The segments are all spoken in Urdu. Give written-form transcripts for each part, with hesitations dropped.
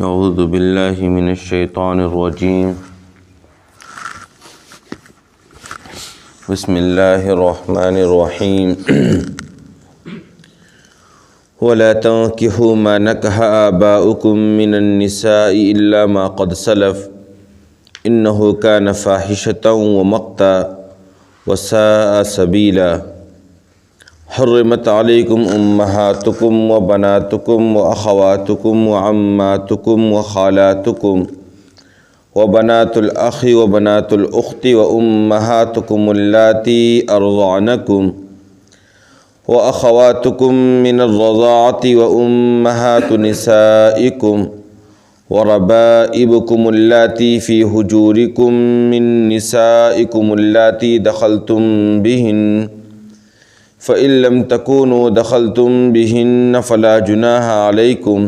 اعوذ باللہ من الشیطان الرجیم بسم اللہ الرحمن الرحیم وَلَا تَنكِحُوا مَا نَكَحَ آبَاؤُكُم مِّنَ النِّسَاءِ إِلَّا مَا قَدْ سَلَفَ إِنَّهُ كَانَ فَاحِشَةً وَمَقْتًا وَسَاءَ سَبِيلًا حرمت علیکم امہاتکم وبناتکم واخواتکم وعماتکم وخالاتکم وبنات الاخ وبنات الاخت وامہاتکم اللاتی ارضعنکم واخواتکم من الرضاعة وامہات نسائکم وربائبکم اللاتی فی حجورکم من نسائکم اللاتی دخلتم بہن فَإِن لَّمْ تَكُونُوا دَخَلْتُم بِهِنَّ فَلَا جُنَاحَ عَلَيْكُمْ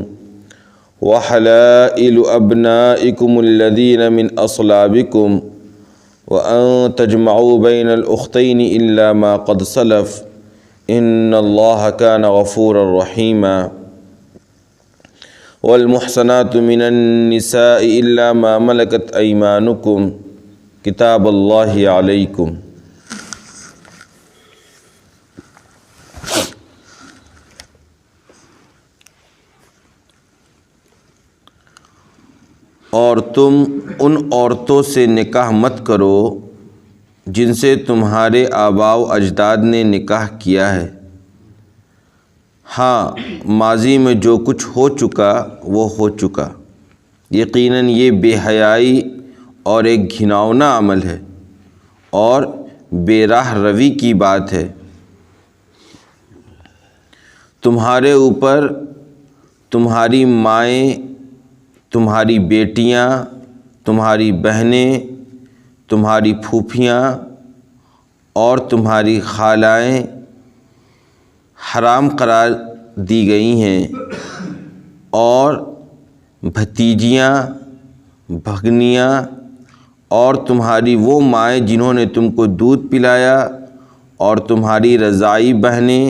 وَحَلَائِلُ أَبْنَائِكُمُ الَّذِينَ مِنْ أَصْلَابِكُمْ وَأَن تَجْمَعُوا بَيْنَ الْأُخْتَيْنِ إِلَّا مَا قَدْ سَلَفَ إِنَّ اللَّهَ كَانَ غَفُورًا رَّحِيمًا وَالْمُحْصَنَاتُ مِنَ النِّسَاءِ إِلَّا مَا مَلَكَتْ أَيْمَانُكُمْ كِتَابَ اللَّهِ عَلَيْكُمْ۔ اور تم ان عورتوں سے نکاح مت کرو جن سے تمہارے آباء و اجداد نے نکاح کیا ہے، ہاں ماضی میں جو کچھ ہو چکا وہ ہو چکا، یقیناً یہ بے حیائی اور ایک گھناؤنا عمل ہے اور بے راہ روی کی بات ہے۔ تمہارے اوپر تمہاری مائیں، تمہاری بیٹیاں، تمہاری بہنیں، تمہاری پھوپھیاں اور تمہاری خالائیں حرام قرار دی گئی ہیں، اور بھتیجیاں، بھگنیاں اور تمہاری وہ مائیں جنہوں نے تم کو دودھ پلایا، اور تمہاری رضاعی بہنیں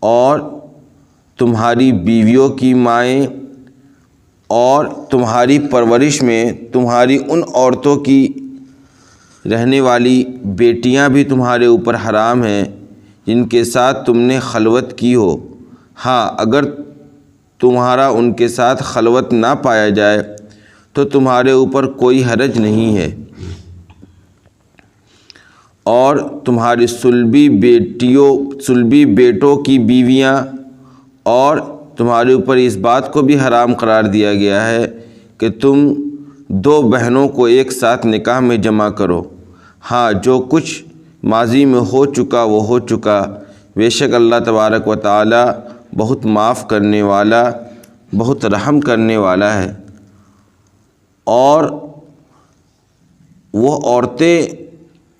اور تمہاری بیویوں کی مائیں، اور تمہاری پرورش میں تمہاری ان عورتوں کی رہنے والی بیٹیاں بھی تمہارے اوپر حرام ہیں جن کے ساتھ تم نے خلوت کی ہو، ہاں اگر تمہارا ان کے ساتھ خلوت نہ پایا جائے تو تمہارے اوپر کوئی حرج نہیں ہے، اور تمہاری صلبی بیٹوں کی بیویاں، اور تمہارے اوپر اس بات کو بھی حرام قرار دیا گیا ہے کہ تم دو بہنوں کو ایک ساتھ نکاح میں جمع کرو، ہاں جو کچھ ماضی میں ہو چکا وہ ہو چکا، بے شک اللہ تبارک و تعالی بہت معاف کرنے والا، بہت رحم کرنے والا ہے۔ اور وہ عورتیں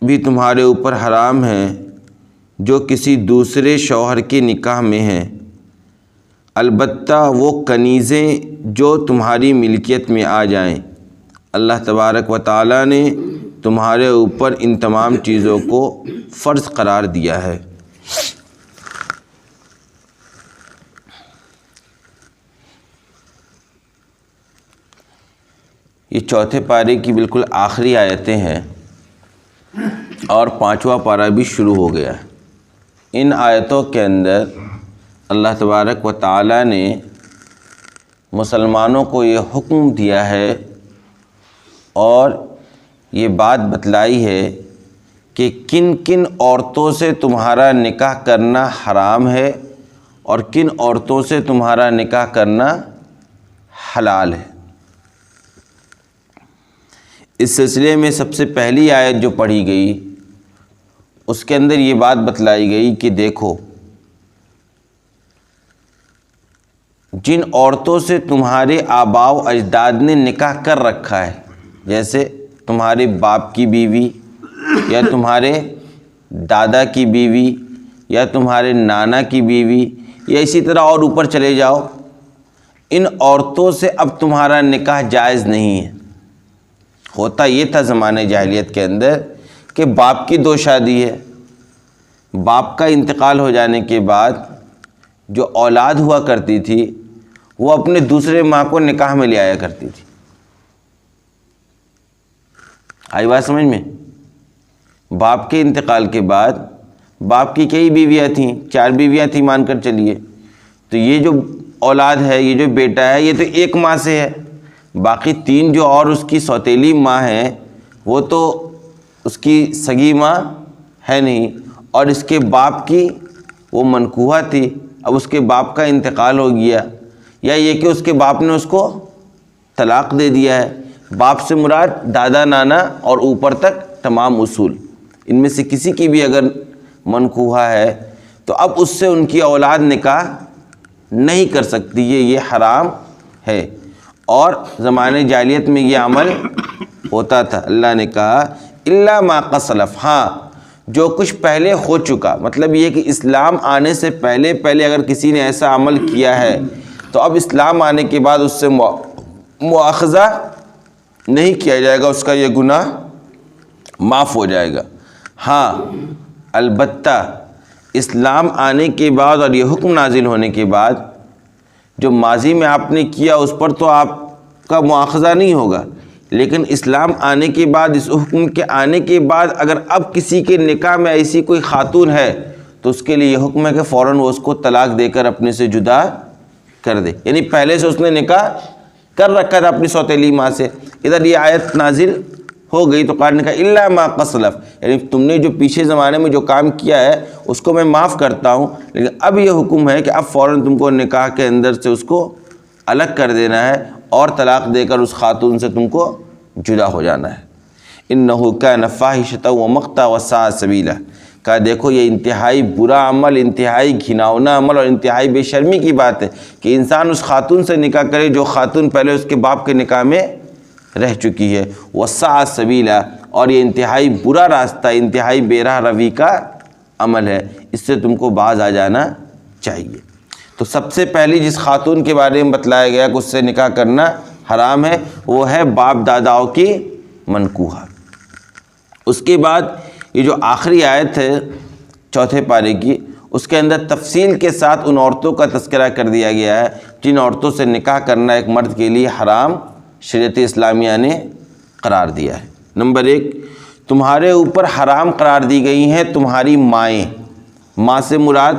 بھی تمہارے اوپر حرام ہیں جو کسی دوسرے شوہر کے نکاح میں ہیں، البتہ وہ کنیزیں جو تمہاری ملکیت میں آ جائیں۔ اللہ تبارک و تعالیٰ نے تمہارے اوپر ان تمام چیزوں کو فرض قرار دیا ہے۔ یہ چوتھے پارے کی بالکل آخری آیتیں ہیں اور پانچواں پارہ بھی شروع ہو گیا ہے۔ ان آیتوں کے اندر اللہ تبارک و تعالیٰ نے مسلمانوں کو یہ حکم دیا ہے اور یہ بات بتلائی ہے کہ کن کن عورتوں سے تمہارا نکاح کرنا حرام ہے اور کن عورتوں سے تمہارا نکاح کرنا حلال ہے۔ اس سلسلے میں سب سے پہلی آیت جو پڑھی گئی اس کے اندر یہ بات بتلائی گئی کہ دیکھو جن عورتوں سے تمہارے آباء و اجداد نے نکاح کر رکھا ہے، جیسے تمہارے باپ کی بیوی یا تمہارے دادا کی بیوی یا تمہارے نانا کی بیوی یا اسی طرح اور اوپر چلے جاؤ، ان عورتوں سے اب تمہارا نکاح جائز نہیں ہے۔ ہوتا یہ تھا زمانہ جاہلیت کے اندر کہ باپ کی دو شادی ہے، باپ کا انتقال ہو جانے کے بعد جو اولاد ہوا کرتی تھی وہ اپنے دوسرے ماں کو نکاح میں لے آیا کرتی تھی. آئی بات سمجھ میں؟ باپ کے انتقال کے بعد باپ کی کئی بیویاں تھیں، 4 بیویاں تھیں مان کر چلیے، تو یہ جو اولاد ہے، یہ جو بیٹا ہے، یہ تو ایک ماں سے ہے. باقی 3 جو اور اس کی سوتیلی ماں ہے وہ تو اس کی سگی ماں ہے نہیں، اور اس کے باپ کی وہ منکوحہ تھی. اب اس کے باپ کا انتقال ہو گیا، یا یہ کہ اس کے باپ نے اس کو طلاق دے دیا ہے. باپ سے مراد دادا نانا اور اوپر تک تمام اصول، ان میں سے کسی کی بھی اگر منکوحہ ہے تو اب اس سے ان کی اولاد نکاح نہیں کر سکتی. یہ حرام ہے. اور زمانے جاہلیت میں یہ عمل ہوتا تھا. اللہ نے کہا الا ما قد سلف، ہاں جو کچھ پہلے ہو چکا. مطلب یہ کہ اسلام آنے سے پہلے اگر کسی نے ایسا عمل کیا ہے تو اب اسلام آنے کے بعد اس سے مواخذہ نہیں کیا جائے گا، اس کا یہ گناہ معاف ہو جائے گا. ہاں البتہ اسلام آنے کے بعد اور یہ حکم نازل ہونے کے بعد جو ماضی میں آپ نے کیا اس پر تو آپ کا مواخذہ نہیں ہوگا، لیکن اسلام آنے کے بعد، اس حکم کے آنے کے بعد اگر اب کسی کے نکاح میں ایسی کوئی خاتون ہے تو اس کے لیے یہ حکم ہے کہ فوراً وہ اس کو طلاق دے کر اپنے سے جدا کر دے. یعنی پہلے سے اس نے نکاح کر رکھا تھا اپنی سوتیلی ماں سے، ادھر یہ آیت نازل ہو گئی تو قرآن نے کہا الا ما قد سلف، یعنی تم نے جو پیچھے زمانے میں جو کام کیا ہے اس کو میں معاف کرتا ہوں، لیکن اب یہ حکم ہے کہ اب فوراً تم کو نکاح کے اندر سے اس کو الگ کر دینا ہے اور طلاق دے کر اس خاتون سے تم کو جدا ہو جانا ہے. انہ کان فاحشۃ ومقتا وساء سبیلا، کہا دیکھو یہ انتہائی برا عمل، انتہائی گھناؤنا عمل اور انتہائی بے شرمی کی بات ہے کہ انسان اس خاتون سے نکاح کرے جو خاتون پہلے اس کے باپ کے نکاح میں رہ چکی ہے. وساء سبیلا، اور یہ انتہائی برا راستہ، انتہائی بے راہ روی کا عمل ہے، اس سے تم کو باز آ جانا چاہیے. تو سب سے پہلی جس خاتون کے بارے میں بتلایا گیا کہ اس سے نکاح کرنا حرام ہے وہ ہے باپ داداؤں کی منکوحہ. اس کے بعد یہ جو آخری آیت ہے 4 پارے کی، اس کے اندر تفصیل کے ساتھ ان عورتوں کا تذکرہ کر دیا گیا ہے جن عورتوں سے نکاح کرنا ایک مرد کے لیے حرام شریعت اسلامیہ نے قرار دیا ہے. نمبر 1، تمہارے اوپر حرام قرار دی گئی ہیں تمہاری مائیں. ماں سے مراد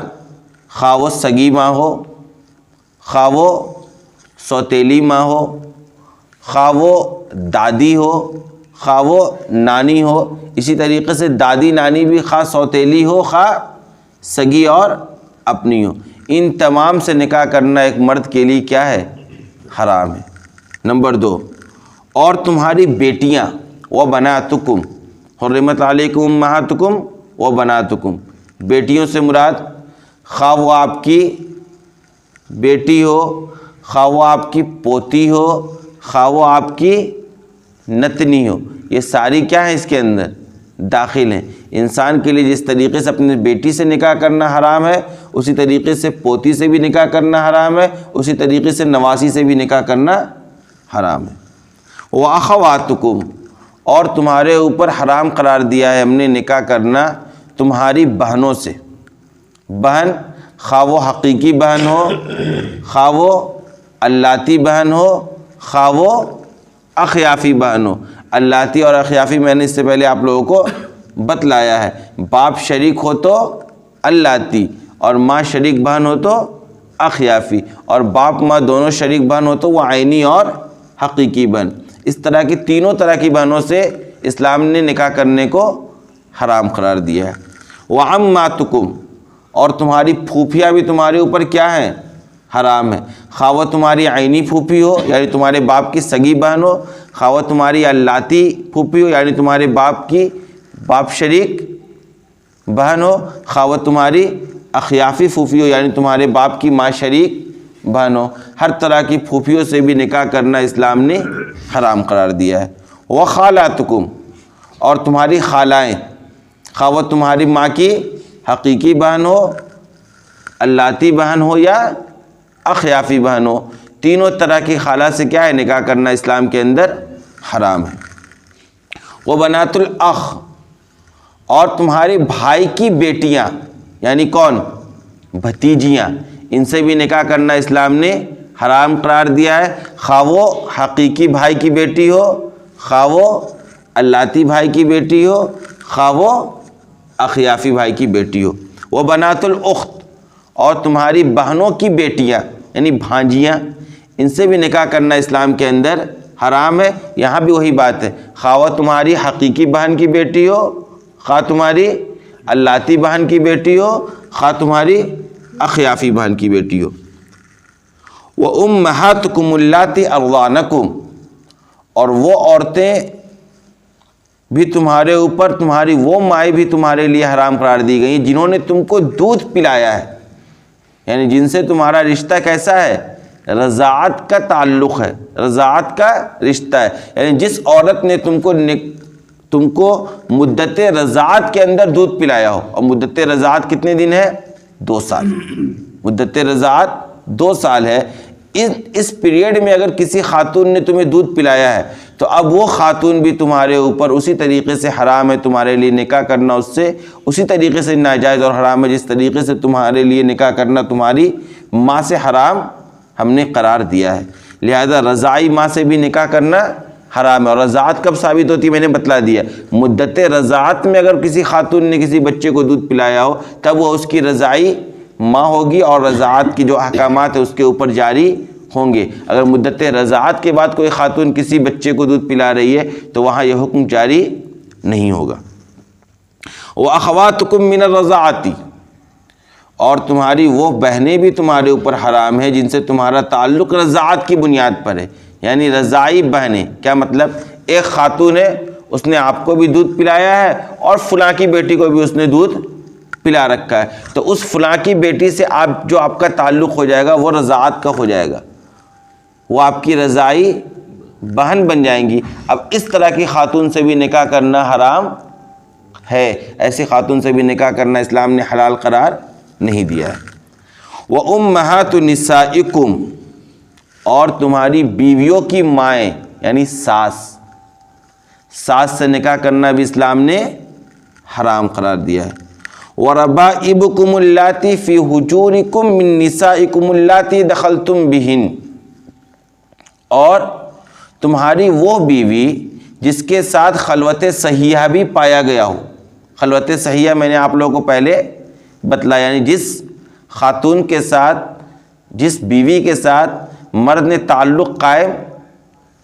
خواہ وہ سگی ماں ہو، خواہ وہ سوتیلی ماں ہو، خواہ وہ دادی ہو، خواہ وہ نانی ہو. اسی طریقے سے دادی نانی بھی خواہ سوتیلی ہو خواہ سگی اور اپنی ہو، ان تمام سے نکاح کرنا ایک مرد کے لیے کیا ہے؟ حرام ہے. نمبر 2، اور تمہاری بیٹیاں وبناتکم حرمت علیکم امہاتکم وبناتکم. بیٹیوں سے مراد خواہ وہ آپ کی بیٹی ہو، خواہ وہ آپ کی پوتی ہو، خواہ وہ آپ کی نتنی ہو. یہ ساری کیا ہیں اس کے اندر داخل ہیں. انسان کے لیے جس طریقے سے اپنی بیٹی سے نکاح کرنا حرام ہے، اسی طریقے سے پوتی سے بھی نکاح کرنا حرام ہے، اسی طریقے سے نواسی سے بھی نکاح کرنا حرام ہے. وَأَخَوَاتُكُمْ، اور تمہارے اوپر حرام قرار دیا ہے ہم نے نکاح کرنا تمہاری بہنوں سے. بہن خواہ وہ حقیقی بہن ہو، خواہ وہ اللاتی بہن ہو، خواہ وہ اخیافی بہن ہو. اللاتی اور اخیافی میں نے اس سے پہلے آپ لوگوں کو بتلایا ہے. باپ شریک ہو تو اللاتی، اور ماں شریک بہن ہو تو اخیافی، اور باپ ماں دونوں شریک بہن ہو تو وہ عینی اور حقیقی بہن. اس طرح کی تینوں طرح کی بہنوں سے اسلام نے نکاح کرنے کو حرام قرار دیا ہے. وعماتکم، اور تمہاری پھوپھیاں بھی تمہارے اوپر کیا ہیں؟ حرام ہے. خواہ وہ تمہاری عینی پھوپھی ہو یعنی تمہارے باپ کی سگی بہن ہو، خواہ وہ تمہاری اللاتی پھوپھی ہو یعنی تمہارے باپ کی باپ شریک بہن ہو، خواہ وہ تمہاری اخیافی پھوپھی ہو یعنی تمہارے باپ کی ماں شریک بہن ہو. ہر طرح کی پھوپھیوں سے بھی نکاح کرنا اسلام نے حرام قرار دیا ہے. وخالاتکم، اور تمہاری خالائیں، خواہ وہ تمہاری ماں کی حقیقی بہن ہو، اللاتی بہن ہو یا اخیافی بہن ہو، تینوں طرح کی خالہ سے کیا ہے؟ نکاح کرنا اسلام کے اندر حرام ہے. وبنات الاخ، اور تمہارے بھائی کی بیٹیاں یعنی کون؟ بھتیجیاں، ان سے بھی نکاح کرنا اسلام نے حرام قرار دیا ہے، خواہ وہ حقیقی بھائی کی بیٹی ہو، خواہ وہ اللاتی بھائی کی بیٹی ہو، خواہ وہ اخیافی بھائی کی بیٹی ہو۔ وہ بنات الاخت، اور تمہاری بہنوں کی بیٹیاں یعنی بھانجیاں، ان سے بھی نکاح کرنا اسلام کے اندر حرام ہے۔ یہاں بھی وہی بات ہے، خواہ وہ تمہاری حقیقی بہن کی بیٹی ہو، خواہ تمہاری اللاتی بہن کی بیٹی ہو، خواہ تمہاری اخیافی بہن کی بیٹی ہو۔ وَأُمَّهَاتُكُمُ اللَّاتِي أَرْضَعْنَكُمْ، اور وہ عورتیں بھی تمہارے اوپر، تمہاری وہ مائیں بھی تمہارے لیے حرام قرار دی گئی جنہوں نے تم کو دودھ پلایا ہے، یعنی جن سے تمہارا رشتہ کیسا ہے؟ رضاعت کا تعلق ہے، رضاعت کا رشتہ ہے، یعنی جس عورت نے تم کو مدت رضاعت کے اندر دودھ پلایا ہو، اور مدت رضاعت کتنے دن ہے؟ 2 سال، مدت رضاعت 2 سال ہے۔ اس پیریڈ میں اگر کسی خاتون نے تمہیں دودھ پلایا ہے تو اب وہ خاتون بھی تمہارے اوپر اسی طریقے سے حرام ہے، تمہارے لیے نکاح کرنا اس سے اسی طریقے سے ناجائز اور حرام ہے جس طریقے سے تمہارے لیے نکاح کرنا تمہاری ماں سے حرام ہم نے قرار دیا ہے۔ لہذا رضاعی ماں سے بھی نکاح کرنا حرام ہے۔ اور رضاعت کب ثابت ہوتی ہے میں نے بتلا دیا، مدت رضاعت میں اگر کسی خاتون نے کسی بچے کو دودھ پلایا ہو تب وہ اس کی رضاعی ماں ہوگی اور رضاعت کی جو احکامات ہیں اس کے اوپر جاری ہوں گے۔ اگر مدت رضاعت کے بعد کوئی خاتون کسی بچے کو دودھ پلا رہی ہے تو وہاں یہ حکم جاری نہیں ہوگا۔ وَأَخَوَاتُكُم مِّنَ الرَّضَاعَةِ، اور تمہاری وہ بہنیں بھی تمہارے اوپر حرام ہے جن سے تمہارا تعلق رضاعت کی بنیاد پر ہے، یعنی رضاعی بہنیں۔ کیا مطلب؟ ایک خاتون ہے، اس نے آپ کو بھی دودھ پلایا ہے اور فلاں کی بیٹی کو بھی اس نے دودھ پلا رکھا ہے، تو اس فلاں کی بیٹی سے جو آپ کا تعلق ہو جائے گا وہ رضاعت کا ہو جائے گا، وہ آپ کی رضاعی بہن بن جائیں گی۔ اب اس طرح کی خاتون سے بھی نکاح کرنا حرام ہے، ایسی خاتون سے بھی نکاح کرنا اسلام نے حلال قرار نہیں دیا ہے۔ وَأُمَّهَاتُ نِسَائِكُمْ، اور تمہاری بیویوں کی مائیں یعنی ساس سے نکاح کرنا بھی اسلام نے حرام قرار دیا ہے۔ وَرَبَائِبُكُمُ اللَّاتِي فِي حُجُورِكُم مِّن نِّسَائِكُمُ اللَّاتِي دَخَلْتُم بِهِنَّ، اور تمہاری وہ بیوی جس کے ساتھ خلوت صحیحہ بھی پایا گیا ہو۔ خلوت صحیحہ میں نے آپ لوگوں کو پہلے بتلایا، یعنی جس خاتون کے ساتھ، جس بیوی کے ساتھ مرد نے تعلق قائم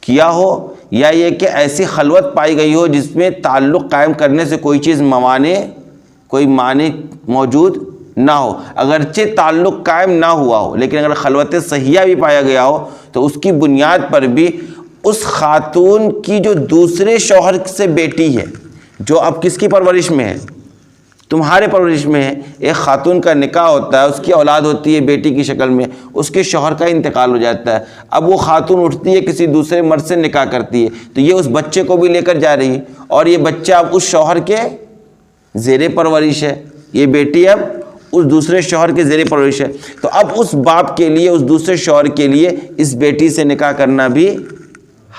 کیا ہو، یا یہ کہ ایسی خلوت پائی گئی ہو جس میں تعلق قائم کرنے سے کوئی معنی موجود نہ ہو، اگرچہ تعلق قائم نہ ہوا ہو لیکن اگر خلوت صحیحہ بھی پایا گیا ہو تو اس کی بنیاد پر بھی اس خاتون کی جو دوسرے شوہر سے بیٹی ہے، جو اب کس کی پرورش میں ہے؟ تمہارے پرورش میں ہے۔ ایک خاتون کا نکاح ہوتا ہے، اس کی اولاد ہوتی ہے بیٹی کی شکل میں، اس کے شوہر کا انتقال ہو جاتا ہے، اب وہ خاتون اٹھتی ہے کسی دوسرے مرد سے نکاح کرتی ہے تو یہ اس بچے کو بھی لے کر جا رہی ہے، اور یہ بچہ اب اس شوہر کے زیر پرورش ہے، یہ بیٹی اب اس دوسرے شوہر کے زیر پرورش ہے، تو اب اس باپ کے لیے، اس دوسرے شوہر کے لیے اس بیٹی سے نکاح کرنا بھی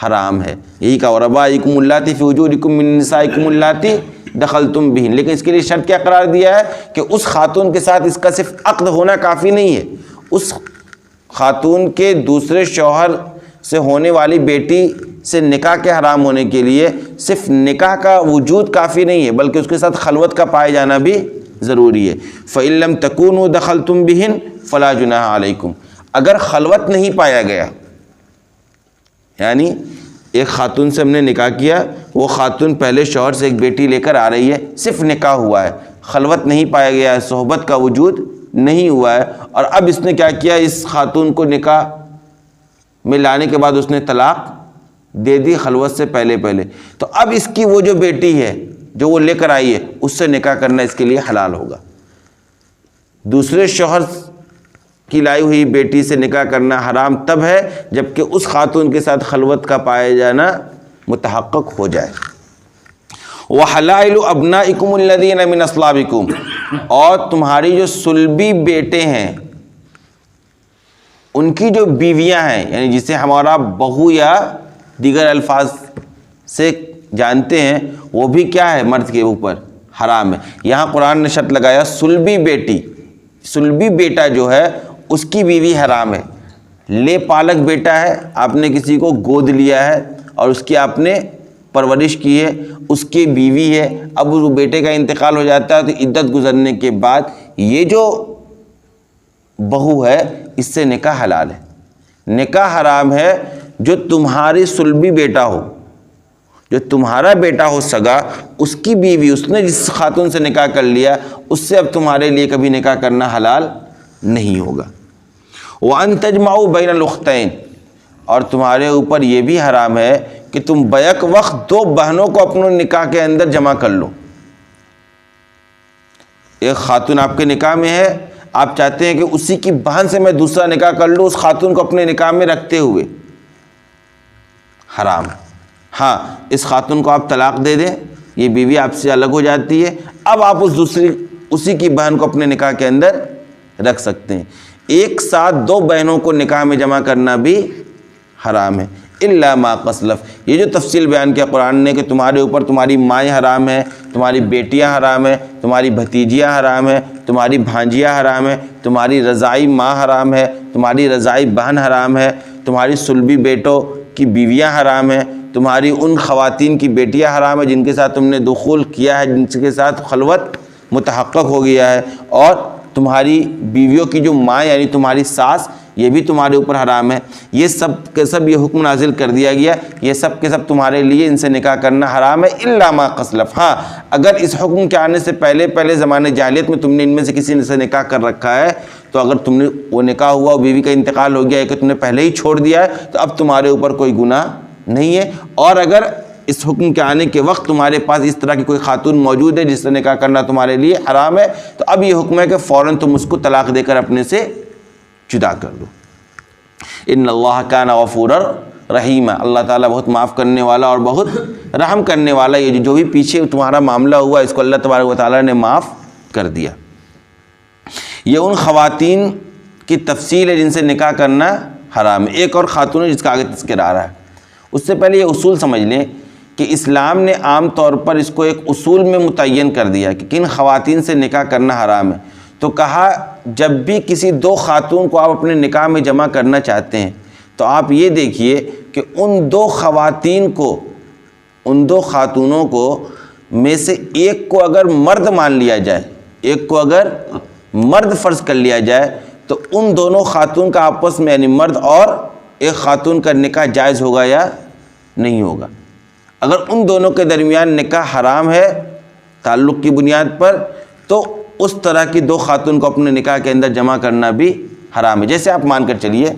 حرام ہے۔ یہی کہا وَرَبَائِبُكُمُ اللَّاتِي فِي حُجُورِكُم مِّن نِّسَائِكُمُ اللَّاتِي دَخَلْتُم بِهِنَّ، لیکن اس کے لیے شرط کیا قرار دیا ہے کہ اس خاتون کے ساتھ اس کا صرف عقد ہونا کافی نہیں ہے، اس خاتون کے دوسرے شوہر سے ہونے والی بیٹی سے نکاح کے حرام ہونے کے لیے صرف نکاح کا وجود کافی نہیں ہے بلکہ اس کے ساتھ خلوت کا پائے جانا بھی ضروری ہے۔ فَإِن لَّمْ تَكُونُوا دَخَلْتُم بِهِنَّ فَلَا جُنَاحَ عَلَيْكُمْ، اگر خلوت نہیں پایا گیا، یعنی ایک خاتون سے ہم نے نکاح کیا، وہ خاتون پہلے شوہر سے ایک بیٹی لے کر آ رہی ہے، صرف نکاح ہوا ہے، خلوت نہیں پایا گیا ہے، صحبت کا وجود نہیں ہوا ہے، اور اب اس نے کیا کیا، اس خاتون کو نکاح میں لانے کے بعد اس نے طلاق دے دی خلوت سے پہلے، تو اب اس کی وہ جو بیٹی ہے جو وہ لے کر آئی ہے اس سے نکاح کرنا اس کے لیے حلال ہوگا۔ دوسرے شوہر کی لائی ہوئی بیٹی سے نکاح کرنا حرام تب ہے جبکہ اس خاتون کے ساتھ خلوت کا پائے جانا متحقق ہو جائے۔ وَحَلَائِلُ أَبْنَائِكُمُ الَّذِينَ مِنْ أَصْلَابِكُمْ، اور تمہاری جو صلبی بیٹے ہیں ان کی جو بیویاں ہیں، یعنی جسے ہمارا بہو یا دیگر الفاظ سے جانتے ہیں، وہ بھی کیا ہے، مرد کے اوپر حرام ہے۔ یہاں قرآن نے شرط لگایا صلبی بیٹی، صلبی بیٹا جو ہے اس کی بیوی حرام ہے، لے پالک بیٹا ہے، آپ نے کسی کو گود لیا ہے اور اس کی آپ نے پرورش کی ہے، اس کی بیوی ہے، اب اس بیٹے کا انتقال ہو جاتا ہے تو عدت گزرنے کے بعد یہ جو بہو ہے اس سے نکاح حلال ہے۔ نکاح حرام ہے جو تمہاری صلبی بیٹا ہو، جو تمہارا بیٹا ہو سگا، اس کی بیوی، اس نے جس خاتون سے نکاح کر لیا، اس سے اب تمہارے لیے کبھی نکاح کرنا حلال نہیں ہوگا۔ وَأَن تَجْمَعُوا بَيْنَ الْأُخْتَيْنِ، اور تمہارے اوپر یہ بھی حرام ہے کہ تم بیک وقت دو بہنوں کو اپنے نکاح کے اندر جمع کر لو۔ ایک خاتون آپ کے نکاح میں ہے، آپ چاہتے ہیں کہ اسی کی بہن سے میں دوسرا نکاح کر لوں، اس خاتون کو اپنے نکاح میں رکھتے ہوئے، حرام۔ ہاں، اس خاتون کو آپ طلاق دے دیں، یہ بیوی آپ سے الگ ہو جاتی ہے، اب آپ اسی کی بہن کو اپنے نکاح کے اندر رکھ سکتے ہیں۔ ایک ساتھ دو بہنوں کو نکاح میں جمع کرنا بھی حرام ہے، الا ما قد سلف۔ یہ جو تفصیل بیان کیا قرآن نے کہ تمہارے اوپر تمہاری مائیں حرام ہیں، تمہاری بیٹیاں حرام ہیں، تمہاری بھتیجیاں حرام ہیں، تمہاری بھانجیاں حرام ہیں، تمہاری رضاعی ماں حرام ہے، تمہاری رضاعی بہن حرام ہے، تمہاری صلبی بیٹوں کی بیویاں حرام ہیں، تمہاری ان خواتین کی بیٹیاں حرام ہیں جن کے ساتھ تم نے دخول کیا ہے، جن کے ساتھ خلوت متحقق ہو گیا ہے، اور تمہاری بیویوں کی جو ماں یعنی تمہاری ساس، یہ بھی تمہارے اوپر حرام ہے۔ یہ سب کے سب یہ حکم نازل کر دیا گیا، یہ سب کے سب تمہارے لیے ان سے نکاح کرنا حرام ہے، الا ما قد سلف۔ ہاں، اگر اس حکم کے آنے سے پہلے زمانے جاہلیت میں تم نے ان میں سے کسی سے نکاح کر رکھا ہے، تو اگر تم نے وہ نکاح ہوا اور بیوی کا انتقال ہو گیا ہے کہ تم نے پہلے ہی چھوڑ دیا ہے، تو اب تمہارے اوپر کوئی گناہ نہیں ہے۔ اور اگر اس حکم کے آنے کے وقت تمہارے پاس اس طرح کی کوئی خاتون موجود ہے جس سے نکاح کرنا تمہارے لیے حرام ہے، تو اب یہ حکم ہے کہ فوراً تم اس کو طلاق دے کر اپنے سے جدا کر دو۔ ان اللہ کان غفورا رحیما، اللہ تعالیٰ بہت معاف کرنے والا اور بہت رحم کرنے والا۔ یہ جو بھی پیچھے تمہارا معاملہ ہوا اس کو اللہ تبارک و تعالیٰ نے معاف کر دیا۔ یہ ان خواتین کی تفصیل ہے جن سے نکاح کرنا حرام ہے۔ ایک اور خاتون ہے جس کا آگے تذکر آ رہا ہے، اس سے پہلے یہ اصول سمجھ لیں کہ اسلام نے عام طور پر اس کو ایک اصول میں متعین کر دیا کہ کن خواتین سے نکاح کرنا حرام ہے۔ تو کہا جب بھی کسی دو خاتون کو آپ اپنے نکاح میں جمع کرنا چاہتے ہیں تو آپ یہ دیکھیے کہ ان دو خاتونوں کو میں سے ایک کو اگر مرد مان لیا جائے، ایک کو اگر مرد فرض کر لیا جائے، تو ان دونوں خاتون کا آپس میں یعنی مرد اور ایک خاتون کا نکاح جائز ہوگا یا نہیں ہوگا؟ اگر ان دونوں کے درمیان نکاح حرام ہے تعلق کی بنیاد پر، تو اس طرح کی دو خاتون کو اپنے نکاح کے اندر جمع کرنا بھی حرام ہے۔ جیسے آپ مان کر چلیے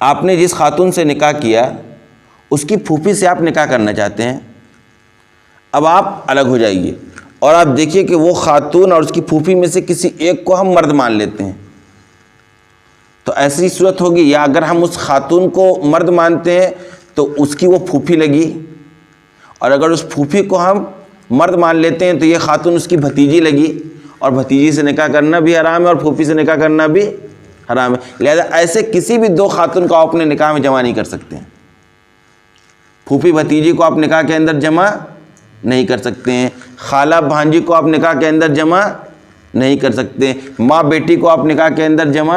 آپ نے جس خاتون سے نکاح کیا اس کی پھوپھی سے آپ نکاح کرنا چاہتے ہیں، اب آپ الگ ہو جائیے اور آپ دیکھیے کہ وہ خاتون اور اس کی پھوپھی میں سے کسی ایک کو ہم مرد مان لیتے ہیں، تو ایسی صورت ہوگی، یا اگر ہم اس خاتون کو مرد مانتے ہیں تو اس کی وہ پھوپھی لگی، اور اگر اس پھوپھی کو ہم مرد مان لیتے ہیں تو یہ خاتون اس کی بھتیجی لگی، اور بھتیجی سے نکاح کرنا بھی حرام ہے اور پھوپھی سے نکاح کرنا بھی حرام ہے۔ لہذا ایسے کسی بھی دو خاتون کو آپ اپنے نکاح میں جمع نہیں کر سکتے ہیں۔ پھوپھی بھتیجی کو آپ نکاح کے اندر جمع نہیں کر سکتے ہیں، خالہ بھانجی کو آپ نکاح کے اندر جمع نہیں کر سکتے ہیں، ماں بیٹی کو آپ نکاح کے اندر جمع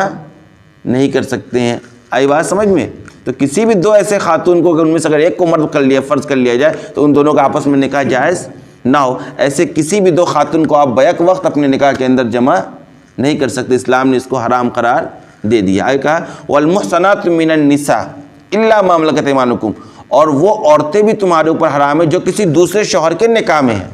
نہیں کر سکتے ہیں۔ آئی بات سمجھ میں؟ تو کسی بھی دو ایسے خاتون کو، ان میں سے اگر ایک کو مرد کر لیا فرض کر لیا جائے تو ان دونوں کا آپس میں نکاح جائز نہ ہو۔ ایسے کسی بھی دو خاتون کو آپ بیک وقت اپنے نکاح کے اندر جمع نہیں کر سکتے، اسلام نے اس کو حرام قرار دے دیا۔ آئے کہا والمحصنات من النساء الا ما ملکت ایمانکم، اور وہ عورتیں بھی تمہارے اوپر حرام ہیں جو کسی دوسرے شوہر کے نکاح میں ہیں۔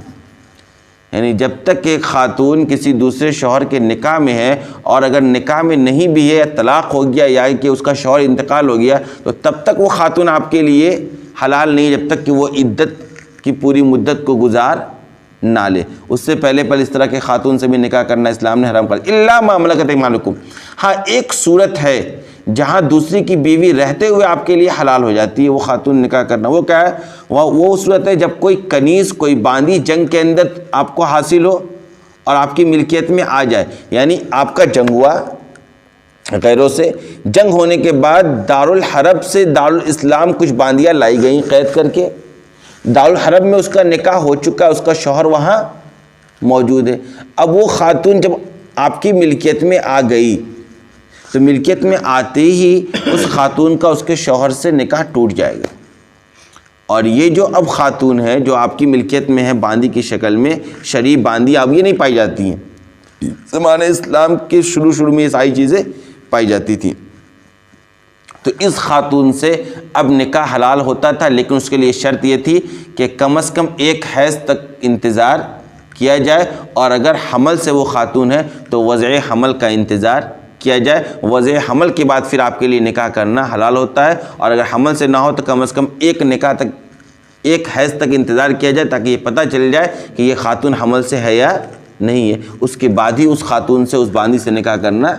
یعنی جب تک ایک خاتون کسی دوسرے شوہر کے نکاح میں ہے، اور اگر نکاح میں نہیں بھی ہے، طلاق ہو گیا یا کہ اس کا شوہر انتقال ہو گیا، تو تب تک وہ خاتون آپ کے لیے حلال نہیں جب تک کہ وہ عدت کی پوری مدت کو گزار نہ لے۔ اس سے پہلے اس طرح کے خاتون سے بھی نکاح کرنا اسلام نے حرام کر دیا۔ الا ما ملکت ایمانکم، ہاں ایک صورت ہے جہاں دوسری کی بیوی رہتے ہوئے آپ کے لیے حلال ہو جاتی ہے وہ خاتون نکاح کرنا۔ وہ کیا ہے؟ وہ صورت ہے جب کوئی کنیز، کوئی باندی جنگ کے اندر آپ کو حاصل ہو اور آپ کی ملکیت میں آ جائے، یعنی آپ کا جنگ ہوا غیروں سے، جنگ ہونے کے بعد دارالحرب سے دارالاسلام کچھ باندیاں لائی گئیں قید کر کے، دارالحرب میں اس کا نکاح ہو چکا ہے، اس کا شوہر وہاں موجود ہے۔ اب وہ خاتون جب آپ کی ملکیت میں آ گئی تو ملکیت میں آتے ہی اس خاتون کا اس کے شوہر سے نکاح ٹوٹ جائے گا. اور یہ جو اب خاتون ہے جو آپ کی ملکیت میں ہے باندی کی شکل میں، شریف باندی، اب یہ نہیں پائی جاتی ہیں. زمانہ اسلام کے شروع میں یہ ساری چیزیں پائی جاتی تھیں. تو اس خاتون سے اب نکاح حلال ہوتا تھا، لیکن اس کے لیے شرط یہ تھی کہ کم از کم 1 حیض تک انتظار کیا جائے، اور اگر حمل سے وہ خاتون ہے تو وضع حمل کا انتظار کیا جائے. وضع حمل کے بعد پھر آپ کے لیے نکاح کرنا حلال ہوتا ہے، اور اگر حمل سے نہ ہو تو کم از کم 1 نکاح تک 1 حیض تک انتظار کیا جائے، تاکہ یہ پتہ چل جائے کہ یہ خاتون حمل سے ہے یا نہیں ہے. اس کے بعد ہی اس خاتون سے، اس باندی سے نکاح کرنا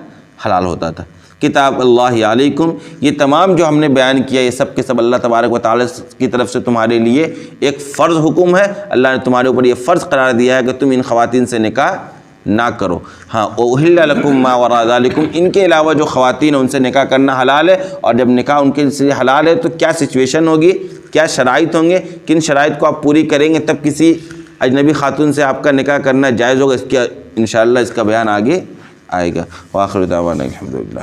حلال ہوتا تھا. کتاب اللہ علیکم، یہ تمام جو ہم نے بیان کیا یہ سب کے سب اللہ تبارک و تعالی کی طرف سے تمہارے لیے ایک فرض حکم ہے. اللہ نے تمہارے اوپر یہ فرض قرار دیا ہے کہ تم ان خواتین سے نکاح نہ کرو. ہاں، احل لکم ما وراء ذالکم، ان کے علاوہ جو خواتین ہیں ان سے نکاح کرنا حلال ہے. اور جب نکاح ان کے سے حلال ہے تو کیا سچویشن ہوگی، کیا شرائط ہوں گے، کن شرائط کو آپ پوری کریں گے تب کسی اجنبی خاتون سے آپ کا نکاح کرنا جائز ہوگا. اس کا انشاءاللہ اس کا بیان آگے آئے گا. وآخر دعوانا الحمدللہ.